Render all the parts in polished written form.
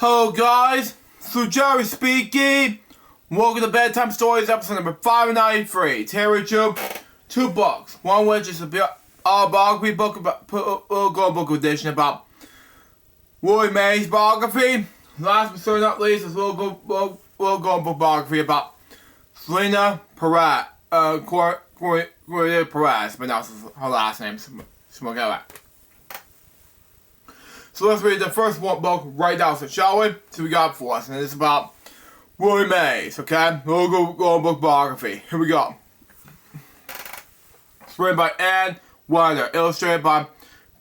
Hello guys, so Jerry speaking. Welcome to Bedtime Stories episode number 593. Today we do two books. One which is a biography book about book edition about Willie Mays biography. Last but certainly not least is we'll go book biography about Selena Perez. Perez, but that's her last name. So we'll go at. So let's read the first one book right now, so shall we? So we got for us, and it's about Willie Mays, okay? We'll go book biography. Here we go. It's written by Ann Weiner, illustrated by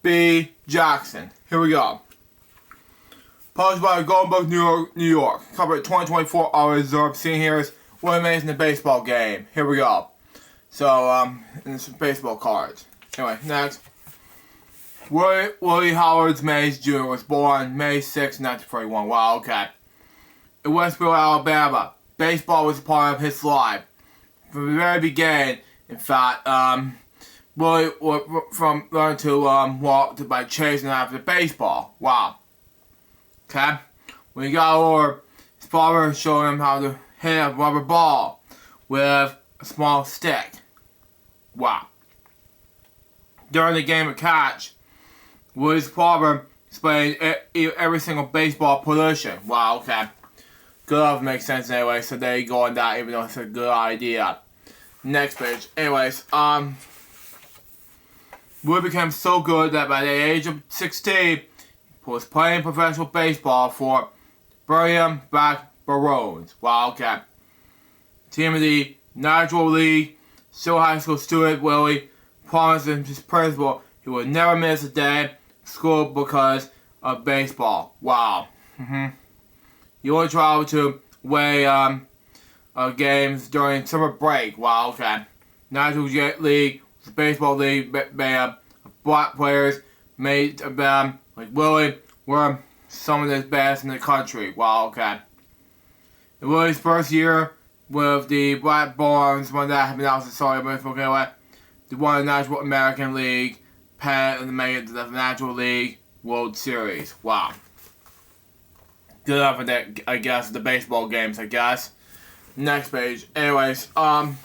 B. Jackson. Here we go. Published by Golden Book, New York. Copyright 2024, all reserved. Seen here is Willie Mays in the baseball game. Here we go. So, and some baseball cards. Anyway, next. Willie Howard Mays Jr. was born May 6, 1941. Wow, okay. In Westboro, Alabama, baseball was a part of his life. From the very beginning, in fact, Willie learned to walk by chasing after baseball. Wow. Okay. When he got older, his father showed him how to hit a rubber ball with a small stick. Wow. During the game of catch, Willie's father explained every single baseball position. Wow, okay. Good enough makes sense anyway, so there you go on that, even though it's a good idea. Next page. Anyways, Willie became so good that by the age of 16, he was playing professional baseball for Birmingham Black Barons. Wow, okay. Team of the National League, still high school student Willie promised his principal he would never miss a day of school because of baseball. Wow. He only traveled to away games during summer break. Wow, okay. National League was a baseball league made up of black players made of them, like Willie, were some of the best in the country. Wow, okay. In Willie's first year with the Black Barons, when that happened, I was sorry, but okay, they won the National American League, and made it to the National League World Series. Wow. Good enough for that, I guess, the baseball games, I guess. Next page. Anyways, one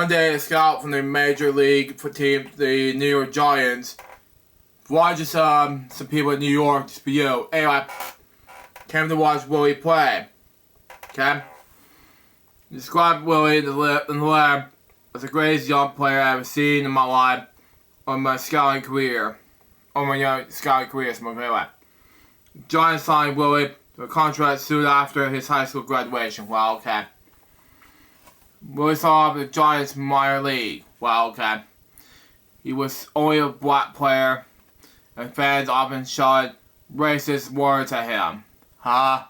day a scout from the Major League for team, the New York Giants, watched some people in New York, just for you. Anyway, came to watch Willie play. Okay? Described Willie in the lab as the greatest young player I've ever seen in my life on my scouting career. Anyway. Giants signed Willie to a contract soon after his high school graduation. Wow, okay. Willie saw the Giants minor league. Wow, okay. He was only a black player, and fans often shouted racist words at him. Huh?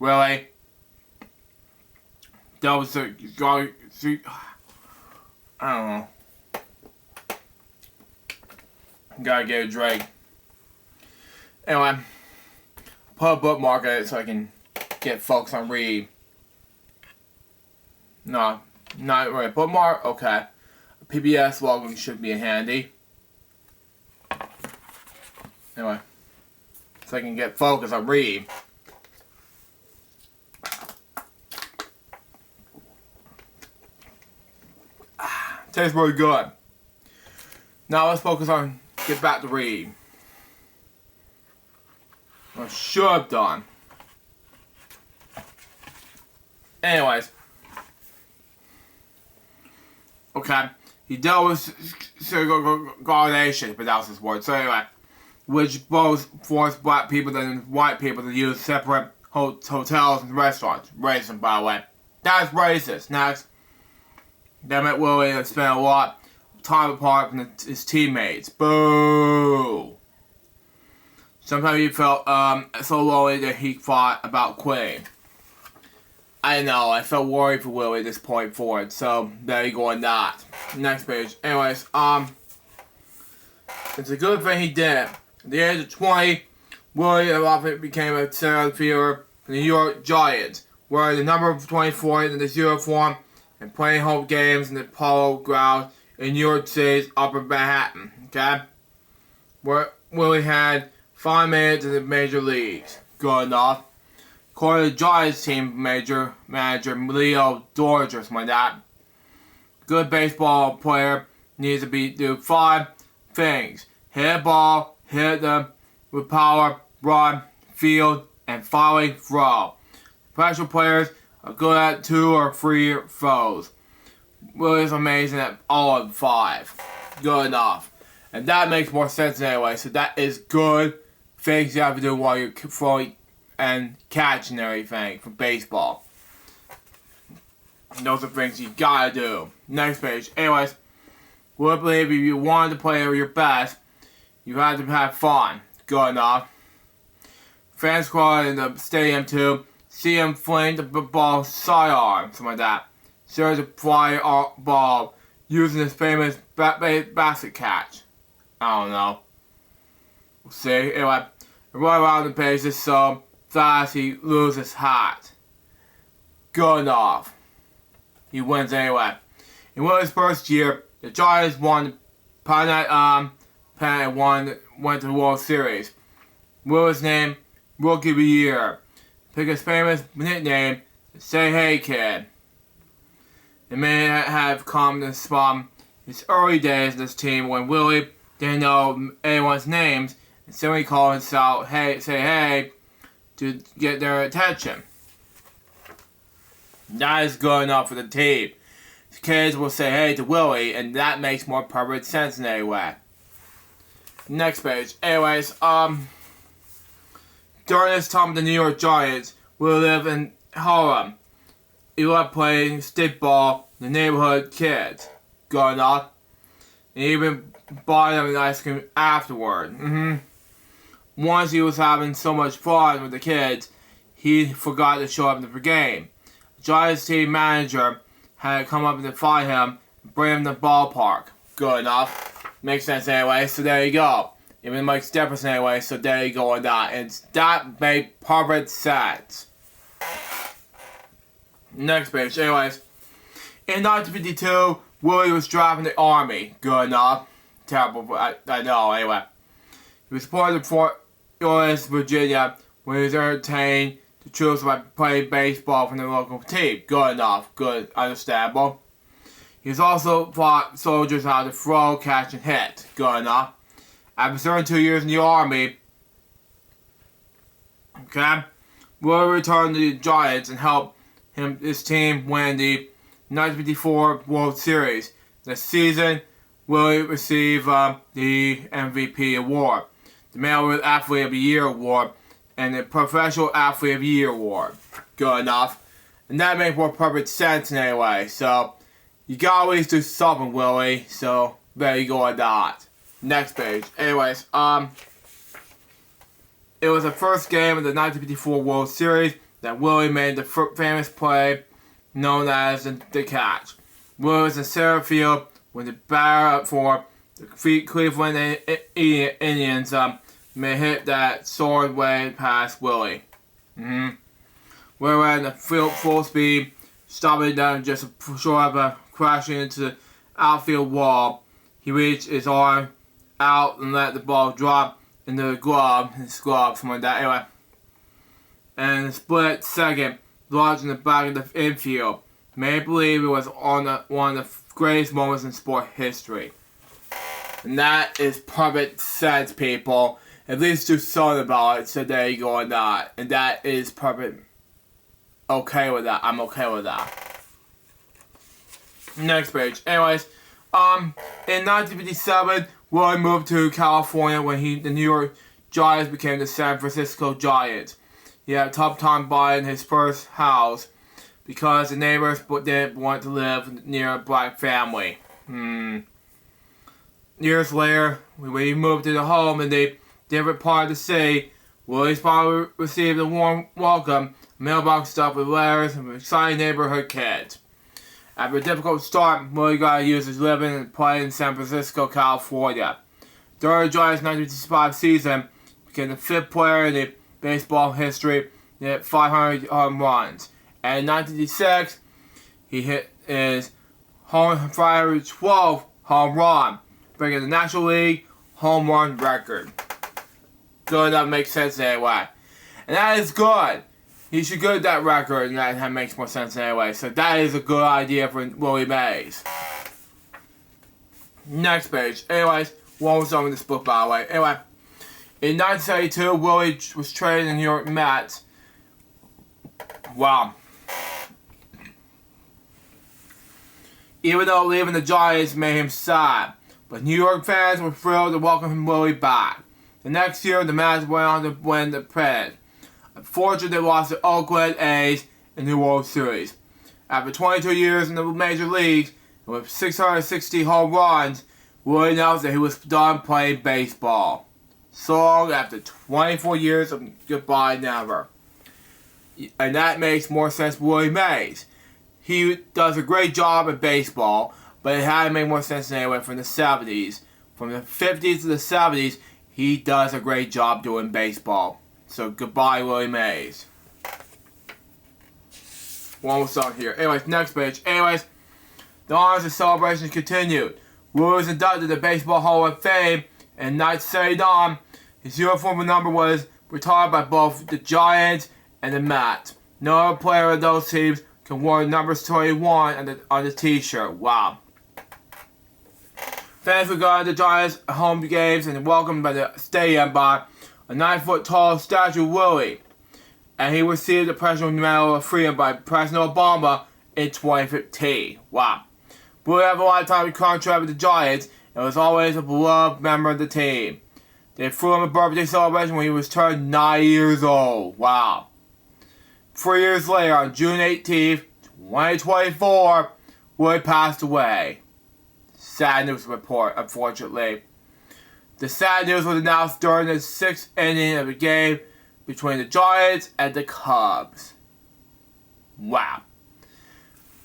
Really? That was I don't know. Gotta get a drink. Anyway, put a bookmark in it so I can get focused on reading. No, not really. Bookmark? Okay. A PBS logo should be handy. Anyway, so I can get focused on reading. Tastes really good. Now let's focus on get back to reading. I should have done. Anyways. Okay. He dealt with segregation, but that was his word. So anyway. Which both forced black people and white people to use separate hotels and restaurants. Racist, by the way. That's racist. Next. That meant Willie had spent a lot of time apart from his teammates. Boo! Sometimes he felt so lonely that he thought about quitting. I know, I felt worried for Willie at this point forward, so there you go on that. Next page. Anyways, it's a good thing he did. At the age of 20, Willie became a center fielder for the New York Giants, wearing the number 24 in his uniform and playing home games in the Polo Grounds in New York City's Upper Manhattan, okay? Where Willie had 5 minutes in the major leagues. Good enough. According to the Giants team manager Leo George or something like that. Good baseball player needs to do 5 things. Hit a ball, hit them with power, run, field, and finally throw. Professional players are good at 2 or 3 throws. Really is amazing at all of 5. Good enough. And that makes more sense anyway, so that is good things you have to do while you're throwing and catching everything for baseball. And those are things you gotta do. Next page. Anyways, we believe if you wanted to play your best, you had to have fun. Good enough. Fans squad in the stadium to see him fling the ball sidearm, something like that. Serves a fly ball using his famous basket catch. I don't know. We'll see. Anyway, right around the page is so fast he loses his hat. Good enough. He wins anyway. In Willie's first year, the Giants won the pennant went to the World Series. Willie's named Rookie of the Year. Pick his famous nickname, Say Hey Kid. It may have come from his early days in this team when Willie didn't know anyone's names and simply called himself Say Hey to get their attention. That is good enough for the team. The kids will say hey to Willie, and that makes more perfect sense in any way. Next page. Anyways, during this time, the New York Giants will live in Harlem. He loved playing stickball with the neighborhood kids. Good enough. And even bought them an ice cream afterward. Once he was having so much fun with the kids, he forgot to show up to the game. The Giants team manager had come up to find him and bring him to the ballpark. Good enough. Makes sense anyway, so there you go. Even makes difference anyway, so there you go on that. And that made perfect sense. Next page. Anyways, in 1952, Willie was drafted in the Army. Good enough. Terrible, I know, anyway. He was born in Fort Euless, Virginia, when he was entertained to choose by playing baseball from the local team. Good enough. Good, understandable. He has also taught soldiers how to throw, catch, and hit. Good enough. After serving 2 years in the Army, Willie returned to the Giants and helped his team win the 1954 World Series. This season, Willie received the MVP award, the Male Athlete of the Year award, and the Professional Athlete of the Year award. Good enough. And that makes more perfect sense in any way. So, you gotta always do something, Willie. So, there you go on that. Next page. Anyways, it was the first game of the 1954 World Series that Willie made the famous play known as the catch. Willie was in center field when the batter for the Cleveland Indians may hit that soared way past Willie. Willie ran the field full speed, stopping them just short of crashing into the outfield wall. He reached his arm out and let the ball drop into his glove, something like that. Anyway, and a split second, lodged in the back of the infield. Many believe it was one of the greatest moments in sport history. And that is perfect sense, people. At least do something about it, so there you go on that. And that is perfect. Okay with that. I'm okay with that. Next page. Anyways, in 1957, Willie moved to California when the New York Giants became the San Francisco Giants. He had a tough time buying his first house because the neighbors didn't want to live near a black family. Years later, when he moved to the home in the different part of the city, Willie's father received a warm welcome, mailbox stuffed with letters from exciting neighborhood kids. After a difficult start, Willie got used to living and playing in San Francisco, California. During the Giants' 1965 season, he became the 5th player in the baseball history to hit 500 home runs. And in 1986, he hit his 512th home run, breaking the National League home run record. good enough to make sense anyway. And that is good. He should go to that record, and that makes more sense anyway. So that is a good idea for Willie Mays. Next page. Anyways, one was done with this book, by the way. Anyway, in 1972, Willie was traded to the New York Mets. Wow. Even though leaving the Giants made him sad, but New York fans were thrilled to welcome Willie back. The next year, the Mets went on to win the pennant. Unfortunately, they lost to Oakland A's in the World Series. After 22 years in the major leagues, and with 660 home runs, Willie announced that he was done playing baseball. So long after 24 years of goodbye never. And that makes more sense for Willie Mays. He does a great job at baseball, but it had to make more sense anyway from the 70s. From the 50s to the 70s, he does a great job doing baseball. So goodbye, Willie Mays. One was on here. Anyways, next page. Anyways, the honors and celebrations continued. Willie was inducted to the Baseball Hall of Fame in 1979. His uniform number was retired by both the Giants and the Mets. No other player of those teams can wear numbers 21 on the t-shirt. Wow. Fans would go to the Giants home games and welcomed by the stadium by a 9-foot-tall statue of Willie. And he received the Presidential Medal of Freedom by President Obama in 2015. Wow. Willie had a lifetime contract with the Giants and was always a beloved member of the team. They threw him a birthday celebration when he was turned 9 years old. Wow. 3 years later, on June 18th, 2024, Willie passed away. Sad news report, unfortunately. The sad news was announced during the 6th inning of the game between the Giants and the Cubs. Wow.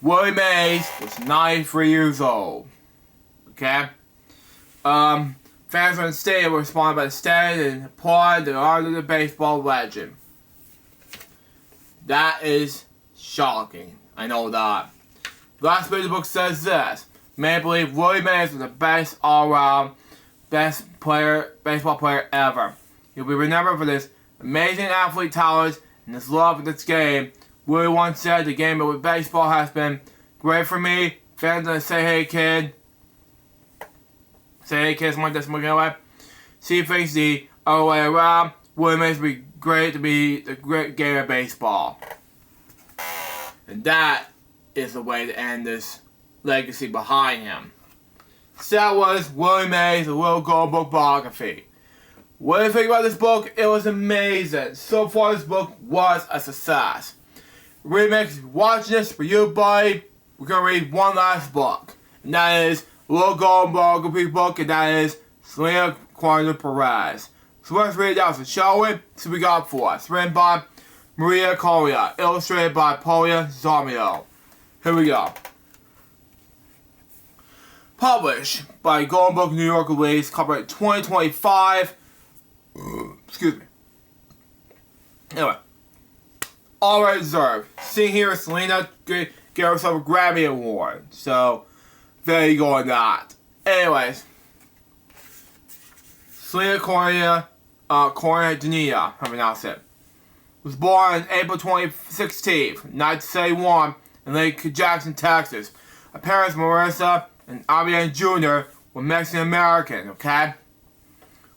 Willie Mays was 93 years old. Okay? Fans on the stadium responded by standing and applauding the honor of the baseball legend. That is shocking. I know that. The last page of the book says this. Many believe Willie Mays was the best all-around, best baseball player ever. He'll be remembered for this amazing athlete talent and his love for this game. Willie once said, the game of baseball has been great for me. Fans gonna say, hey kid. Say, hey kid, something like this, moving away. See things the other way around. Willie Mays would be great to be the great game of baseball. And that is the way to end this legacy behind him. So that was Willie Mays, a Little Gold Book biography. What do you think about this book? It was amazing. So far, this book was a success. Remix, watching this for you, buddy. We're going to read one last book. And that is a Little Gold biography book, and that is Selena Corner Perez. So let's read it out, so shall we? See what we got for us. Written by Maria Correa, illustrated by Paula Zarmio. Here we go. Published by Golden Book New York release, copyright 2025. Excuse me. Anyway. Already deserved. Seeing here, Selena gave herself a Grammy Award. So, there you go on that. Anyways. Selena Correa Denia, I pronounce it. Was born on April 16th, 1971 in Lake Jackson, Texas. Her parents, Marissa and Avian Jr., were Mexican-American, okay?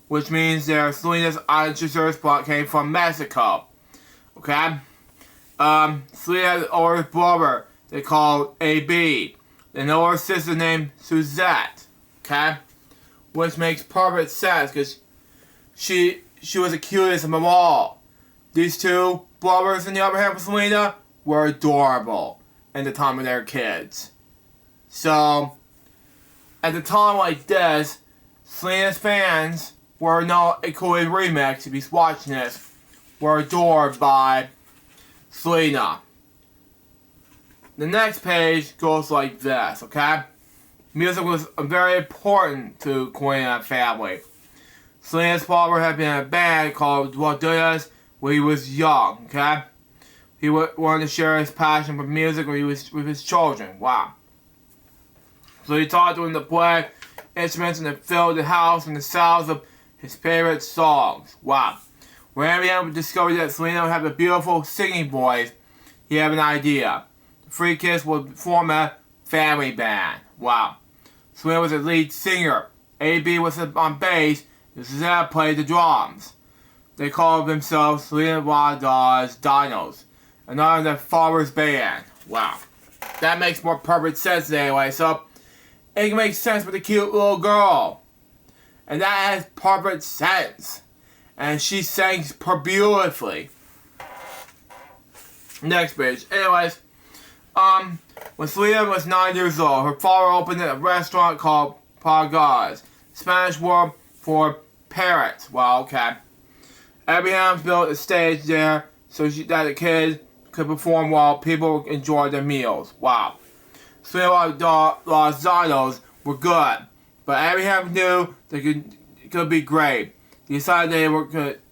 Which means their Selena's ancestors came from Mexico, okay? Selena had an older brother they called A.B. and an older sister named Suzette, okay? Which makes perfect sense, because she was the cutest of them all. These two brothers, on the other hand, for Selena, were adorable in the time of their kids. So, at the time like this, Selena's fans were not including Remix, if he's watching this, were adored by Selena. The next page goes like this, okay? Music was very important to Queen and family. Selena's father had been in a band called Dudas when he was young, okay? He wanted to share his passion for music when he was with his children. Wow. So he taught them to play instruments and to fill the house and the sounds of his favorite songs. Wow. When Eminem discovered that Selena had a beautiful singing voice, he had an idea. The three kids would form a family band. Wow. Selena was the lead singer. AB was on bass, and Susanna played the drums. They called themselves Selena Wada's Dinos, another of their father's band. Wow. That makes more perfect sense anyway, so it can make sense with the cute little girl. And that has perfect sense. And she sang beautifully. Next page. Anyways, when Selena was 9 years old, her father opened a restaurant called Pagas, Spanish word for parrots. Well, okay. Abraham built a stage there so that the kids could perform while people enjoyed their meals. Wow. Selena Los Dinos were good, but Abraham knew they could be great. He decided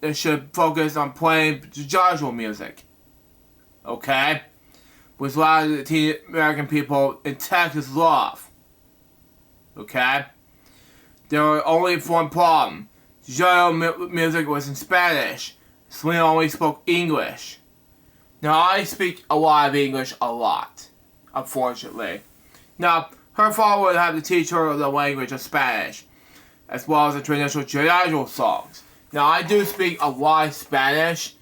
they should focus on playing jazz music. Okay? Which a lot of the teen American people in Texas love. Okay? There was only one problem. Jazz music was in Spanish. Selena only spoke English. Now, I speak a lot of English a lot, unfortunately. Now, her father would have to teach her the language of Spanish, as well as the traditional jazz songs. Now, I do speak a lot of Spanish,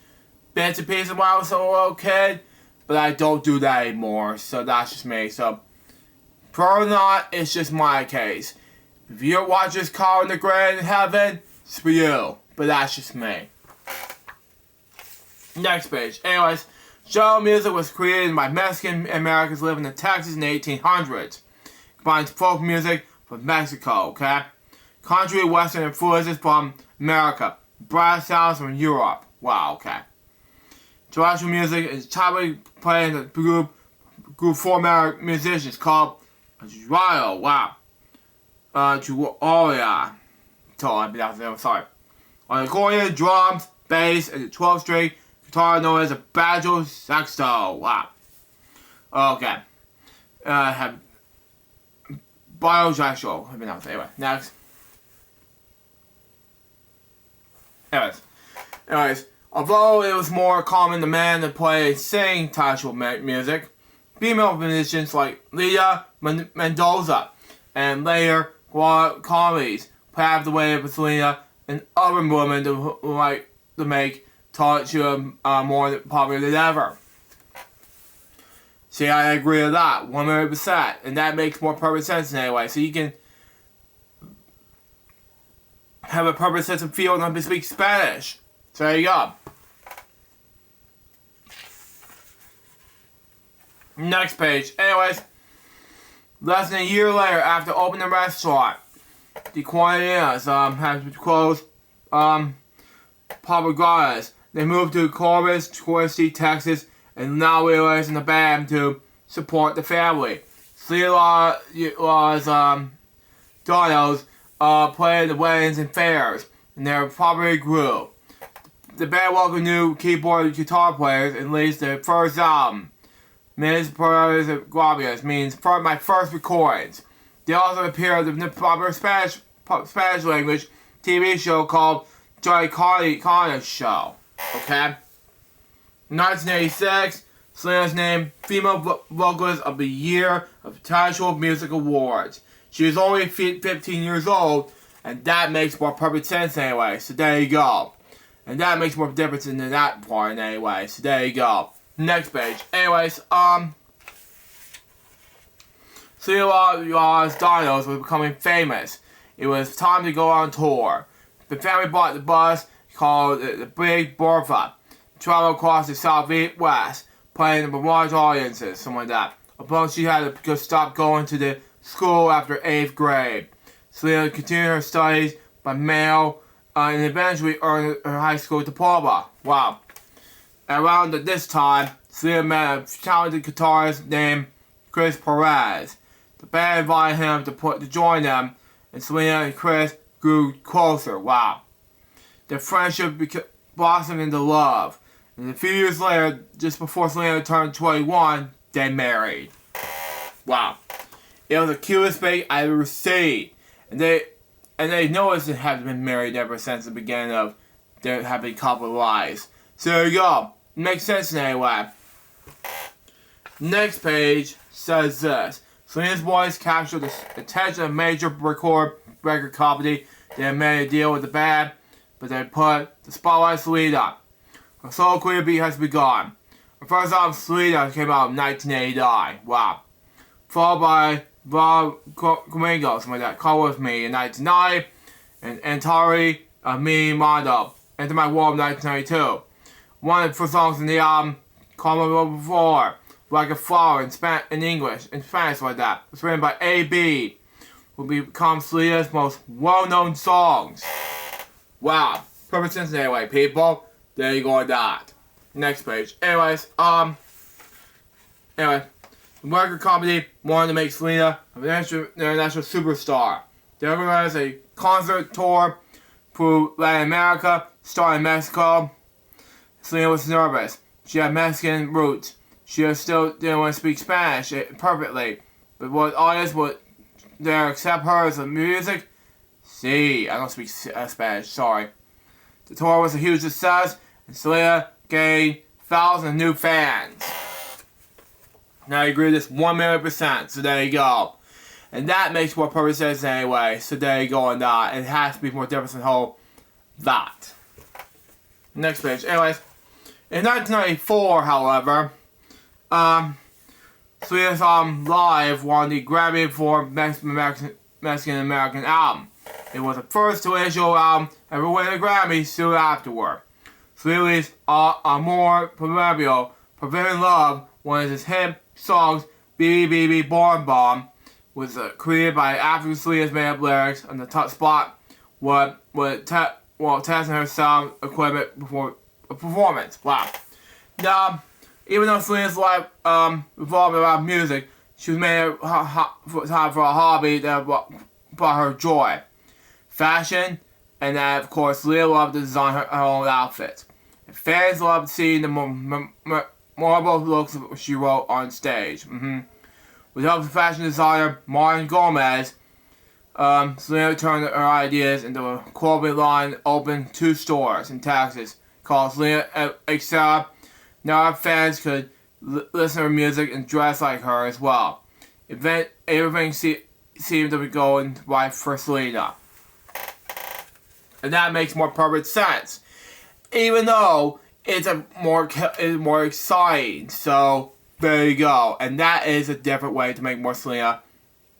bits and pieces when I was a little kid, but I don't do that anymore, so that's just me. So, probably not, it's just my case. If you watch this Call in the Grand in Heaven, it's for you, but that's just me. Next page. Anyways, jazz music was created by Mexican Americans living in Texas in the 1800s. Combines folk music from Mexico, okay? Country western influences from America. Brass sounds from Europe. Wow, okay. Traditional music is typically played in a group format of musicians called a trio. Wow. Trio. Sorry. On accordion, drums, bass, and a 12-string guitar known as a banjo saxo. Wow. Okay. Have bio-saxo. Anyway, next. Anyways, although it was more common the man to play and sing traditional music, female musicians like Leah Mendoza and later comedies paved the way for Selena and other women to make traditional more popular than ever. See, I agree with that 100%, and that makes more perfect sense anyway. So you can have a perfect sense of feel and speak Spanish. So there you go. Next page. Anyways, less than a year later, after opening the restaurant, the Quaninas had closed Papagas. They moved to Corpus Christi, Texas, and now realizing the band to support the family. Selena was Donos played the weddings and fairs, and they probably grew. The band welcomed new keyboard and guitar players and released their first album, Mis Primeras Grabaciones, means my first recordings. They also appeared in the popular Spanish language TV show called Johnny Carter's Show. Okay? In 1986, Selena's named Female Vocalist of the Year of Traditional Music Awards. She was only 15 years old, and that makes more perfect sense anyway, so there you go. And that makes more difference in that part anyway, so there you go. Next page. Anyways, Selena Dinos was becoming famous. It was time to go on tour. The family bought the bus called the Big Bertha, traveled across the southwest, playing to large audiences, something like that. Although she had to stop going to the school after 8th grade. Selena continued her studies by mail and eventually earned her high school diploma. Wow. Around this time, Selena met a talented guitarist named Chris Perez. The band invited him to join them, and Selena and Chris grew closer. Wow. Their friendship blossomed into love. And a few years later, just before Selena turned 21, they married. Wow. It was the cutest thing I ever seen. And and they noticed they have been married ever since the beginning of their happy couple lives. So there you go. Makes sense anyway. Next page says this. Selena's voice captured the attention of major record company. They had made a deal with the band, but they put the spotlight on Selena. Her solo career beat has begun. Her first album, Selena, came out in 1989. Wow. Followed by Bob Comingo, something like that, Call With Me in 1990, and Antari Me Mondo, Enter My World in 1992. One of the first songs in the album, Call Me Before, Like a Flower in English, in Spanish like that. It's written by A.B. Will become Selena's most well-known songs. Wow. Perfect sense anyway, people. There you go with that. Next page. Anyways, anyway, the record company wanted to make Selena an international superstar. They organized a concert tour through Latin America, starting in Mexico. Selena was nervous. She had Mexican roots. She still didn't want to speak Spanish perfectly, but what audience would there accept her as a music? See, I don't speak Spanish, sorry. The tour was a huge success, and Selena gained thousands of new fans. Now I agree with this 1,000,000%, so there you go. And that makes more perfect sense anyway, so there you go on that. It has to be more different than whole that. Next page. Anyways, in 1994, however, Selena's Live won the Grammy for Mexican-American album. It was the first two-issue album ever win a Grammy soon afterward. Selena's Amor Proverbial, Forbidden Love, one of his hit songs, BBB Born Bomb, was created by after Selena's made up lyrics on the top spot while testing her sound equipment before a performance. Wow. Now, even though Selena's life revolved around music, she was made time for a hobby that brought her joy. Fashion, and that, of course, Selena loved to design her own outfits. And fans loved seeing the memorable looks she wrote on stage. With help of fashion designer Martin Gomez, Selena turned her ideas into a clothing line, opened 2 stores in Texas called Selena Excel. Now our fans could listen to her music and dress like her as well. Everything seemed to be going right for Selena. And that makes more perfect sense. Even though it's more exciting. So there you go. And that is a different way to make more Selena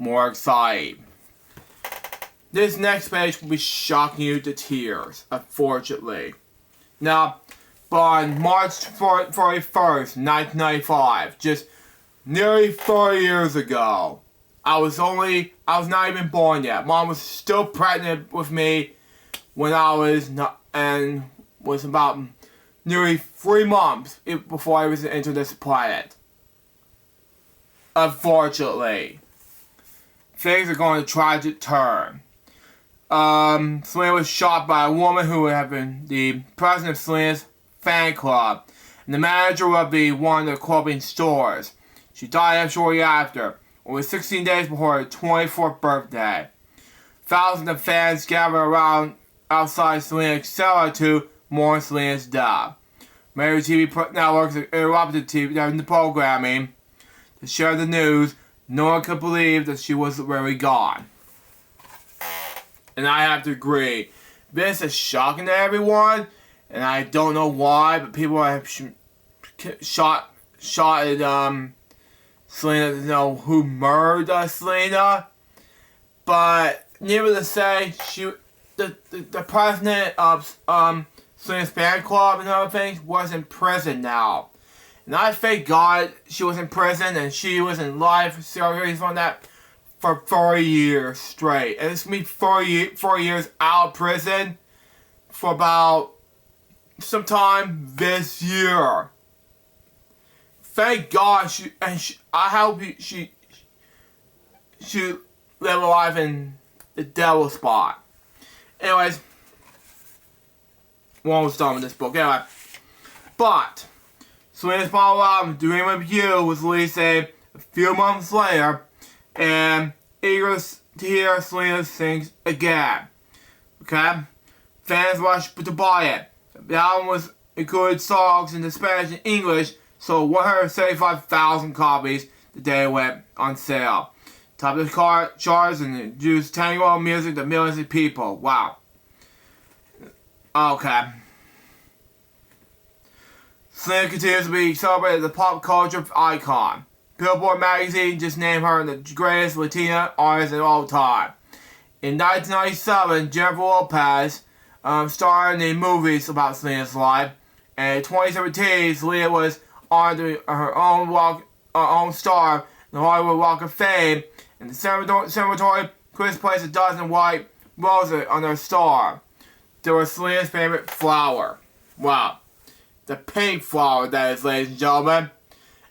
more exciting. This next page will be shocking you to tears, unfortunately. Now, on March 31st, 1995, just nearly 4 years ago, I was not even born yet. Mom was still pregnant with me when I was was about nearly 3 months before I was into this planet. Unfortunately, things are going to tragic turn. Selena was shot by a woman who had been the president of Selena's fan club and the manager of one of the clothing stores. She died shortly after, only 16 days before her 24th birthday. Thousands of fans gathered around outside Selena's cellar to mourn Selena's death. Major TV networks interrupted the programming to share the news. No one could believe that she was really gone. And I have to agree, this is shocking to everyone, and I don't know why, but people have shot at Selena to know who murdered Selena. But needless to say, the president of Selena's fan club and other things was in prison now. And I thank God she was in prison and she was in life series on that for 4 years straight. And it's going to be 4 years out of prison for about sometime this year. Thank God I hope she live a life in the devil spot. Anyways, we're almost done with this book. Anyway, but Selena's final album, Dream of You, was released a few months later, and eager to hear Selena sing again. Okay? Fans rushed to buy it. The album was included songs in the Spanish and English, sold 175,000 copies the day it went on sale. Top of the charts and introduced tango music to millions of people. Wow. Okay. Selena continues to be celebrated as a pop culture icon. Billboard magazine just named her the greatest Latina artist of all time. In 1997, Jennifer Lopez starred in the movies about Selena's life, and in 2017, Selena was honored her own star in the Hollywood Walk of Fame, and the cemetery Chris placed a dozen white roses on her star. They were Selena's favorite flower. Wow. The pink flower, that is, ladies and gentlemen.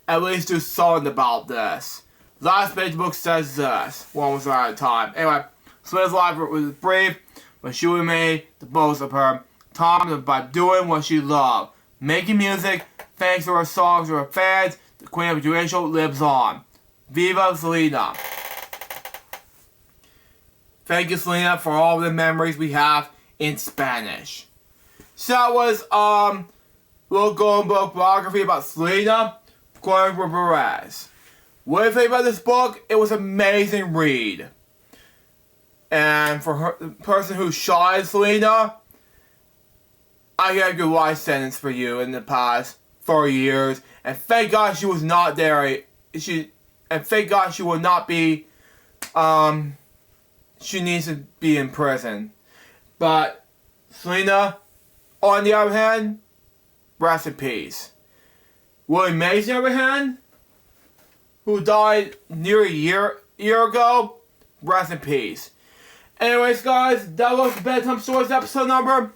At least do something about this. Last page of the book says this. One was out of time. Anyway, Selena's life was brief, but she made the most of her time by doing what she loved. Making music, thanks to her songs to her fans, the Queen of Judicial lives on. Viva Selena. Thank you, Selena, for all the memories we have in Spanish. So that was little golden book biography about Selena Perez. What do you think about this book? It was an amazing read. And for her, the person who shot Selena, I got a good life sentence for you in the past 4 years. And thank God she was not there. And thank God she will not be. She needs to be in prison. But Selena, on the other hand, rest in peace. Willie Mays, on the other hand, who died near a year ago, rest in peace. Anyways, guys, that was the Bedtime Stories episode number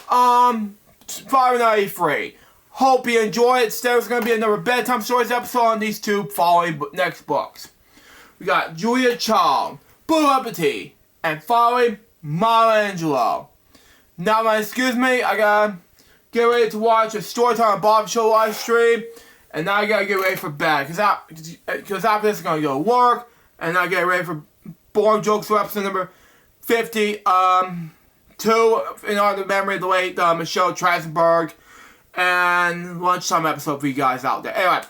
593. Hope you enjoy it. There's going to be another Bedtime Stories episode on these two following next books. We got Julia Child, Blue Appetit, and following Michelangelo. Now, excuse me, I gotta get ready to watch a Storytime Bob Show live stream, and now I gotta get ready for bed, because after this I'm gonna go to work, and I get ready for Boring Jokes for episode number 52, in honor of the memory of the late Michelle Trachtenberg, and lunchtime episode for you guys out there. Anyway,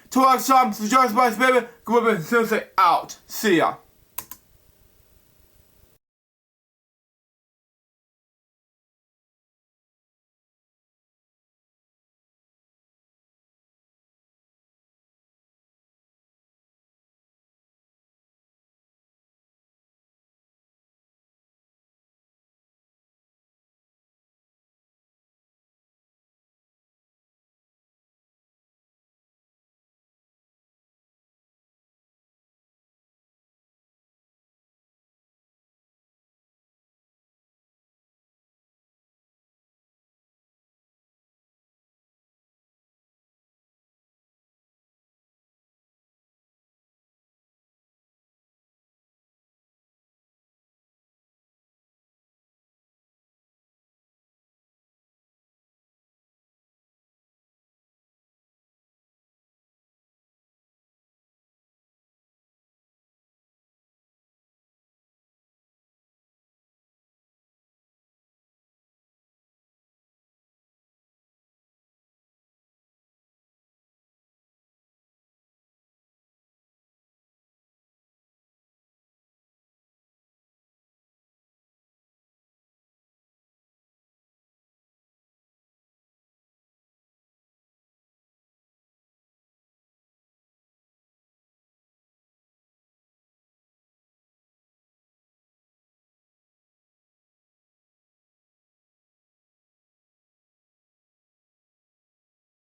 till next time, this is John's Spice Baby, good morning, Tuesday out. See ya.